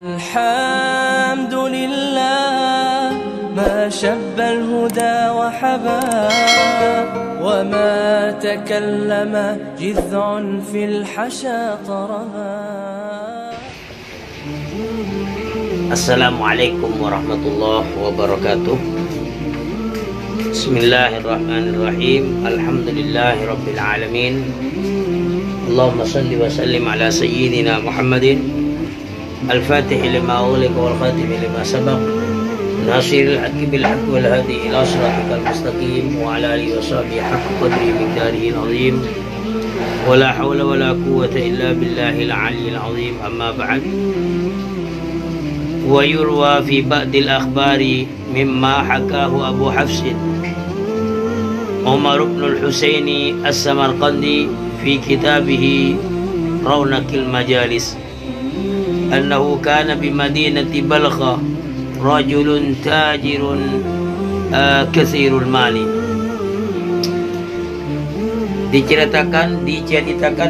الحمد لله ما شب الهدى وحبا وما تكلم جذع في الحشا طربا. Assalamualaikum warahmatullahi wabarakatuh. Bismillahirrahmanirrahim. Alhamdulillahi rabbil alamin. Allahumma salli wa sallim ala sayyidina Muhammadin al-fatih lima ughliqa wal khatim lima sabaq nasiril haqqi bil haqqi wal hadi ila siratikal mustaqim wa ala alihi wa sahbihi haqqa qadri miqdarihi al-azim wa la hawla wa la quwwata illa billahil aliyyil azim. Amma ba'd. Wa yurwa fi ba'dil akhbari mimma hakahu Abu Hafs Umar ibn al-Husaini as-Samarqandi fi kitabih Rawnaqil Majalis annahu kana bi madinati Balkha rajulun tajirun katsirul mali. Diceritakan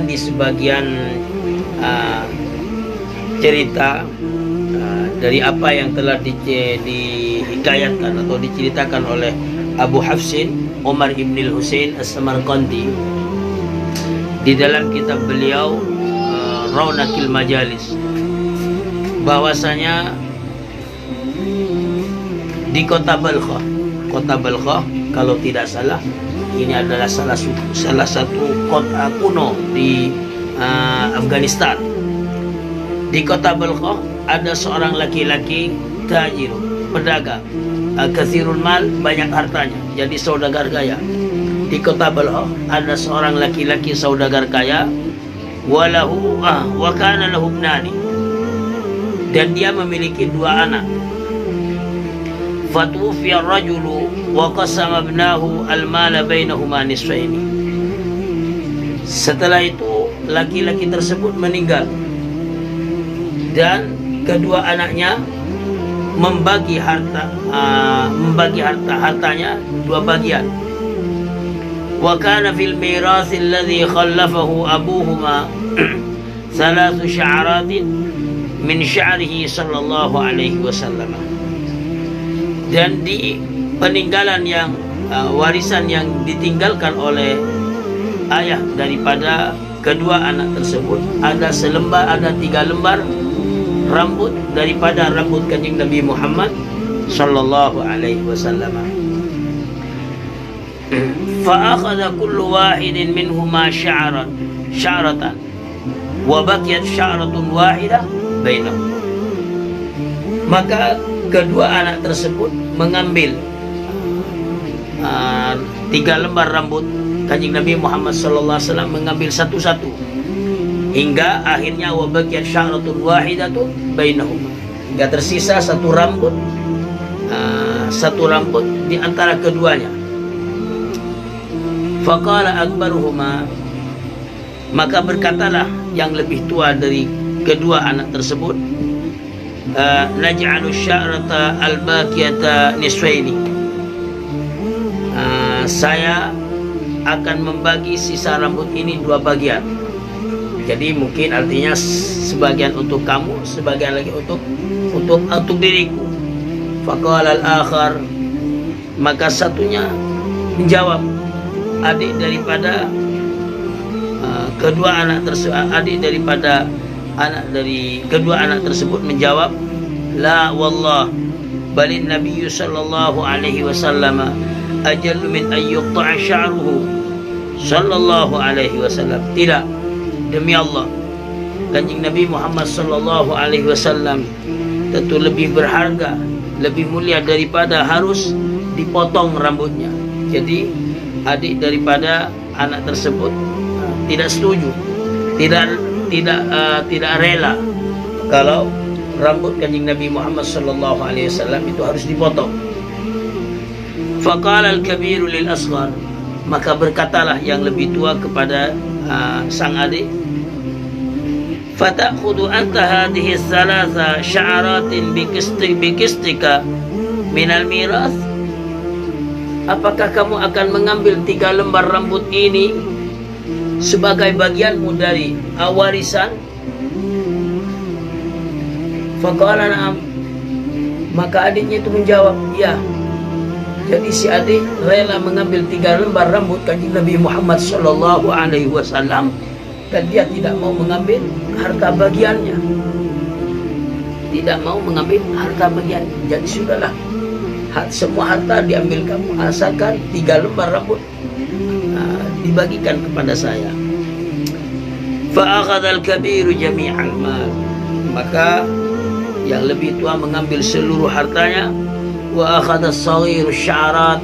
di sebagian cerita dari apa yang telah dihikayatkan atau diceritakan oleh Abu Hafsin Umar ibn al-Husain as-Samarqandi di dalam kitab beliau Rawnaqil Majalis, bahwasanya di kota Balkha kalau tidak salah ini adalah salah satu kota kuno di Afghanistan. Di kota Balkha ada seorang laki-laki tajir, pedagang, katsirul mal, banyak hartanya, jadi saudagar kaya. Di kota Balkha ada seorang laki-laki saudagar kaya, wa kana lahu ibnani, dan dia memiliki dua anak. Fatufiya ar-rajulu wa qasama ibnahu al-mala bainahuma nisfaini. Setelah itu laki-laki tersebut meninggal dan kedua anaknya membagi hartanya dua bagian. Wa kana fil mirath alladhi khallafahu abuhuma thalathu sya'aratin min sya'rihi sallallahu alaihi wasallam. Dan di peninggalan yang warisan yang ditinggalkan oleh ayah daripada kedua anak tersebut ada 3 lembar rambut daripada rambut Kanjeng Nabi Muhammad sallallahu alaihi wasallam. Fa akhadha kullu wahidin minhuma sya'ratan wa baqiyat sya'ratun wahidah bainahum. Maka kedua anak tersebut mengambil 3 lembar rambut Kanjeng Nabi Muhammad sallallahu alaihi wasallam, mengambil satu-satu hingga akhirnya wa baqiyat sya'ratun wahidatun bainahum, hingga tersisa satu rambut di antara keduanya. Faqala akbaruhuma, maka berkatalah yang lebih tua dari kedua anak tersebut, naj'alu sya'rata al-baqiyata nisfaini, saya akan membagi sisa rambut ini 2 bagian. Jadi mungkin artinya sebagian untuk kamu, sebagian lagi untuk diriku. Faqala al-akhar, maka satunya menjawab, adik daripada kedua anak tersebut menjawab, la wallah balin nabiyyu sallallahu alaihi wasallam ajallu min an yuqta'a sya'ruhu sallallahu alaihi wasallam. Tidak, demi Allah, Kanjeng Nabi Muhammad sallallahu alaihi wasallam tentu lebih berharga, lebih mulia daripada harus dipotong rambutnya. Jadi adik daripada anak tersebut tidak setuju, tidak rela kalau rambut Kanjeng Nabi Muhammad sallallahu alaihi wasallam itu harus dipotong. Faqala al-kabiru lil asghar, maka berkatalah yang lebih tua kepada sang adik, fata'khudhu anta hadhihi thalatha sya'aratin bikistika minal mirath, apakah kamu akan mengambil 3 lembar rambut ini sebagai bagianmu dari warisan? Faqala na'am. Maka adiknya itu menjawab, ya. Jadi si adik rela mengambil 3 lembar rambut Kanjeng Nabi Muhammad sallallahu alaihi wasallam, dan dia tidak mau mengambil harta bagiannya. Tidak mau mengambil harta bagian. Jadi sudahlah, semua harta diambil kamu, asalkan 3 lembar rambut dibagikan kepada saya. Fa'akhadha al-kabiru jami'al mal. Maka yang lebih tua mengambil seluruh hartanya. Wa akhadha as-saghiru sya'rat.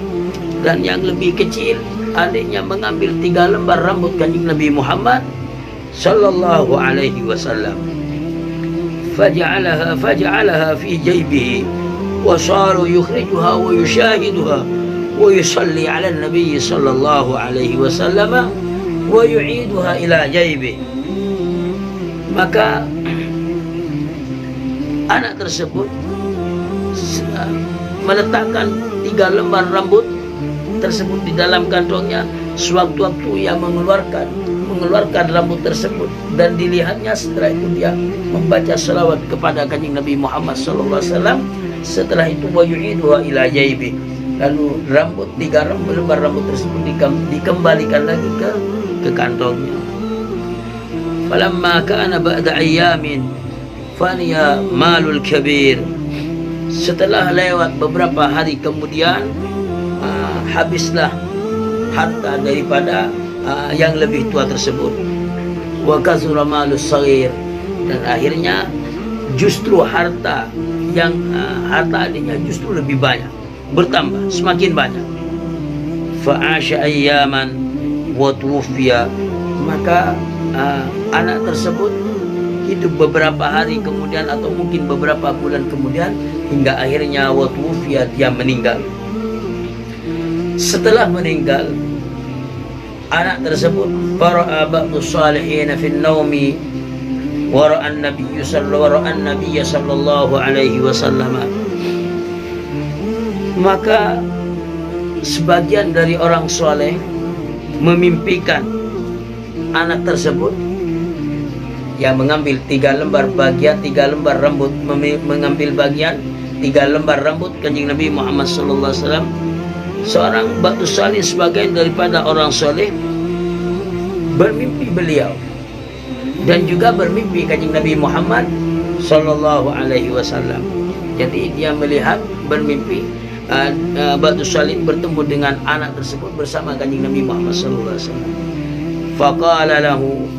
Dan yang lebih kecil, adiknya mengambil 3 lembar rambut Kanjeng Nabi Muhammad sallallahu alaihi wasallam. Faja'alaha fi jaybihi wa saru yukhrijuha wa yushahiduha wa yusalli 'ala an-nabi sallallahu alaihi wasallam wa yu'iduha ila jaybihi. Maka anak tersebut meletakkan 3 lembar rambut tersebut di dalam kantongnya. Sewaktu-waktu ia mengeluarkan rambut tersebut, dan dilihatnya setelah itu dia membaca salawat kepada Kanjeng Nabi Muhammad SAW. Setelah itu wa yu'iduha ila jaybi, lalu 3 lembar rambut tersebut dikembalikan lagi ke kantongnya. Falamma kana ba'da ayyamin faniya malul kabir. Setelah lewat beberapa hari kemudian, habislah harta daripada yang lebih tua tersebut. Wa kasura malus saghir, dan akhirnya justru harta adiknya justru lebih banyak, bertambah semakin banyak. Fa'asha ayyaman wa tuwfiya. Maka anak tersebut hidup beberapa hari kemudian, atau mungkin beberapa bulan kemudian, hingga akhirnya wa tuwfiya, dia meninggal. Setelah meninggal anak tersebut, fara'a ba'du salihin fi an-naumi wa ra'a an-nabiy sallallahu alaihi wasallam. Maka sebagian dari orang soleh memimpikan anak tersebut yang mengambil 3 lembar rambut, mengambil bagian 3 lembar rambut Kanjeng Nabi Muhammad sallallahu alaihi wasallam. Seorang ba'du salih, sebagian daripada orang soleh, bermimpi beliau dan juga bermimpi Kanjeng Nabi Muhammad sallallahu alaihi wasallam. Jadi dia melihat, bermimpi ba'du salih bertemu dengan anak tersebut bersama Kanjeng Nabi Muhammad sallallahu alaihi wasallam. Faqala lahu,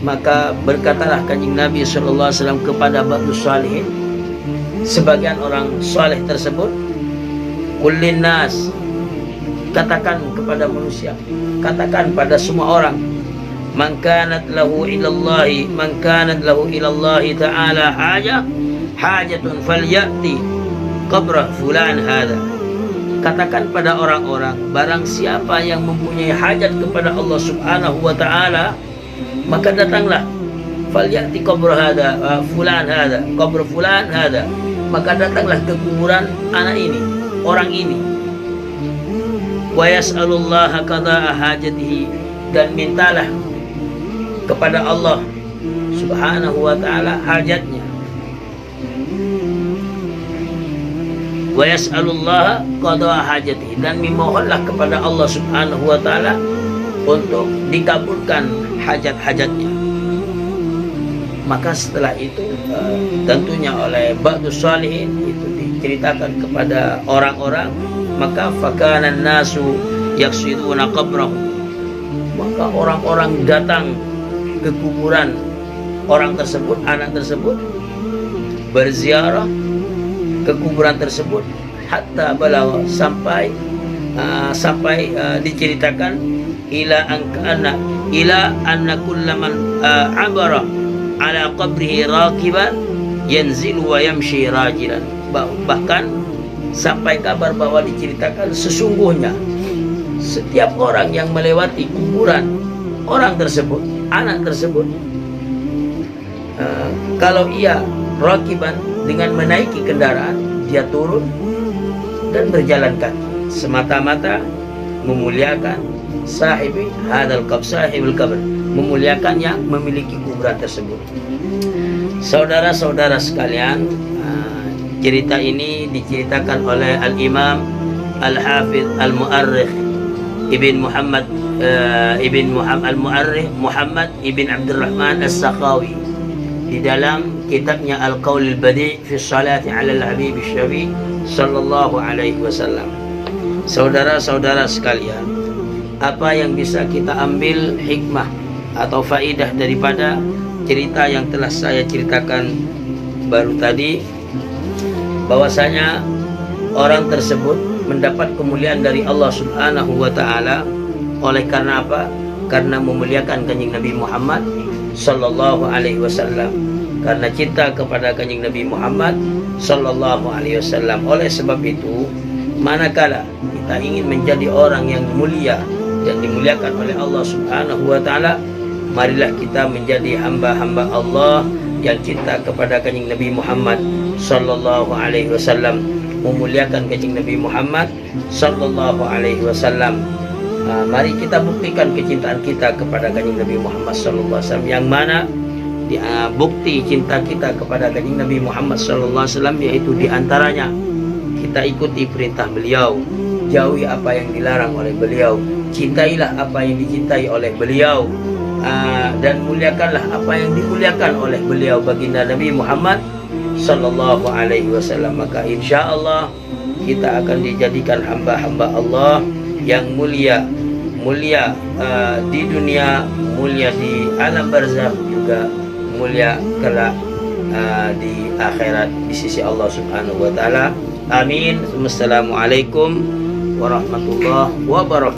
maka berkatalah Kanjeng Nabi sallallahu alaihi wasallam kepada ba'du salihin, sebagian orang saleh tersebut, kullin nas, katakan kepada manusia, katakan pada semua orang, man kanat lahu ilallahi ta'ala hajatun falyati qabra fulan hada. Katakan pada orang-orang, barang siapa yang mempunyai hajat kepada Allah subhanahu wa ta'ala, maka datanglah, falyati qabra hada fulan hada, qabra fulan hada, maka datanglah ke kuburan anak ini, orang ini. Wa yas'alullaha qada'a hajatihi, dan mintalah kepada Allah subhanahu wa ta'ala hajatnya. Wa yas'alullaha qada'a hajatihi, dan memohonlah kepada Allah subhanahu wa ta'ala untuk dikabulkan hajat-hajatnya. Maka setelah itu tentunya oleh ba'du salihin itu diceritakan kepada orang-orang, maka fakanan nasu yaksiduna qabrahu, maka orang-orang datang ke kuburan orang tersebut, anak tersebut, berziarah ke kuburan tersebut, hatta balagha, sampai diceritakan ila anna kullaman abara ala qabrihi raqiban yanzilu wa yamshi rajilan. Bahkan sampai kabar bahwa diceritakan sesungguhnya setiap orang yang melewati kuburan orang tersebut, anak tersebut, kalau ia raqiban, dengan menaiki kendaraan, dia turun dan berjalan kaki semata-mata memuliakan sahibul qabr, memuliakan yang memiliki kuburan tersebut. Saudara-saudara sekalian, cerita ini diceritakan oleh Al-Imam Al-Hafidh Al-Mu'arrikh Ibn Muhammad Al-Mu'arrikh Muhammad Ibn Abdurrahman As-Sakhawi di dalam kitabnya Al-Qawl Al-Badi' fi Salati 'ala Al-Habib Asy-Syafi sallallahu alaihi wasallam. Saudara-saudara sekalian, apa yang bisa kita ambil hikmah atau faidah daripada cerita yang telah saya ceritakan baru tadi, bahwasanya orang tersebut mendapat kemuliaan dari Allah Subhanahu wa taala oleh karena apa? Karena memuliakan Kanjeng Nabi Muhammad sallallahu alaihi wasallam, karena cinta kepada Kanjeng Nabi Muhammad sallallahu alaihi wasallam. Oleh sebab itu, manakala kita ingin menjadi orang yang mulia dan dimuliakan oleh Allah Subhanahu wa taala, marilah kita menjadi hamba-hamba Allah yang cinta kepada Kanjeng Nabi Muhammad sallallahu alaihi wasallam, memuliakan Kanjeng Nabi Muhammad sallallahu alaihi wasallam. Mari kita buktikan kecintaan kita kepada Kanjeng Nabi Muhammad sallallahu alaihi wasallam, yang mana bukti cinta kita kepada Kanjeng Nabi Muhammad sallallahu alaihi wasallam yaitu diantaranya kita ikuti perintah beliau, jauhi apa yang dilarang oleh beliau, cintailah apa yang dicintai oleh beliau, dan muliakanlah apa yang dimuliakan oleh beliau baginda Nabi Muhammad sallallahu alaihi wasallam. Maka insyaallah kita akan dijadikan hamba-hamba Allah yang mulia di dunia, mulia di alam barzakh, juga mulia kelak di akhirat di sisi Allah Subhanahu wa taala. Amin. Wassalamualaikum warahmatullahi wabarakatuh.